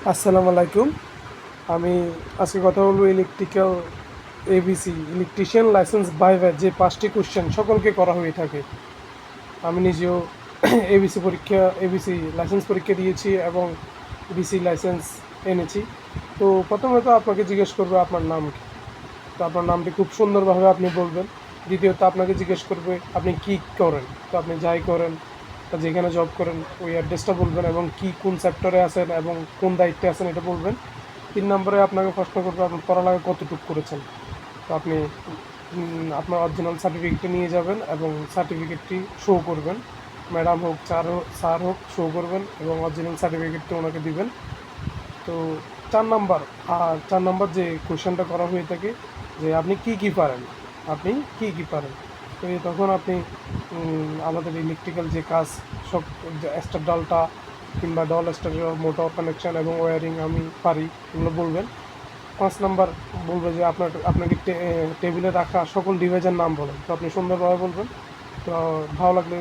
আসসালামু আলাইকুম। আমি আজকে কথা বলবো ইলেকট্রিশিয়ান লাইসেন্স ভাইভার যে 5টি কোশ্চেন সকলকে করা হয়ে থাকে। আমি নিজেও এবিসি লাইসেন্স পরীক্ষা দিয়েছি এবং বিসি লাইসেন্স এনেছি। তো প্রথমত আপনাকে জিজ্ঞেস করবো আপনার নাম কি। তো আপনার নামটি খুব সুন্দরভাবে আপনি বলবেন। দ্বিতীয়ত আপনাকে জিজ্ঞেস করবে আপনি কী করেন। তো আপনি যাই করেন বা যেখানে জব করেন ওই অ্যাড্রেসটা বলবেন এবং কোন সেক্টরে আছেন এবং কোন দায়িত্বে আছেন এটা বলবেন। 3 নম্বরে আপনাকে প্রশ্ন করবে আপনার পড়ালেখা কতটুকু করেছেন। তো আপনি আপনার অরিজিনাল সার্টিফিকেটটা নিয়ে যাবেন এবং সার্টিফিকেটটি শো করবেন। ম্যাডাম হোক স্যার হোক শো করবেন এবং অরিজিনাল সার্টিফিকেটটি ওনাকে দিবেন। তো 4 নাম্বার যে কোয়েশ্চেনটা করা হয়ে থাকে যে আপনি কি পারেন, তো তখন আপনি আমাদের ইলেকট্রিক্যাল যে কাজ সব স্টার ডালটা কিংবা ডল স্টারের মোটর কানেকশান এবং ওয়্যারিং আমি পারি এগুলো বলবেন। 5 নাম্বার বলবে যে আপনাকে টেবিলে রাখা সকল ডিভাইসের নাম বলেন। তো আপনি সুন্দরভাবে বলবেন। তো ভালো লাগলে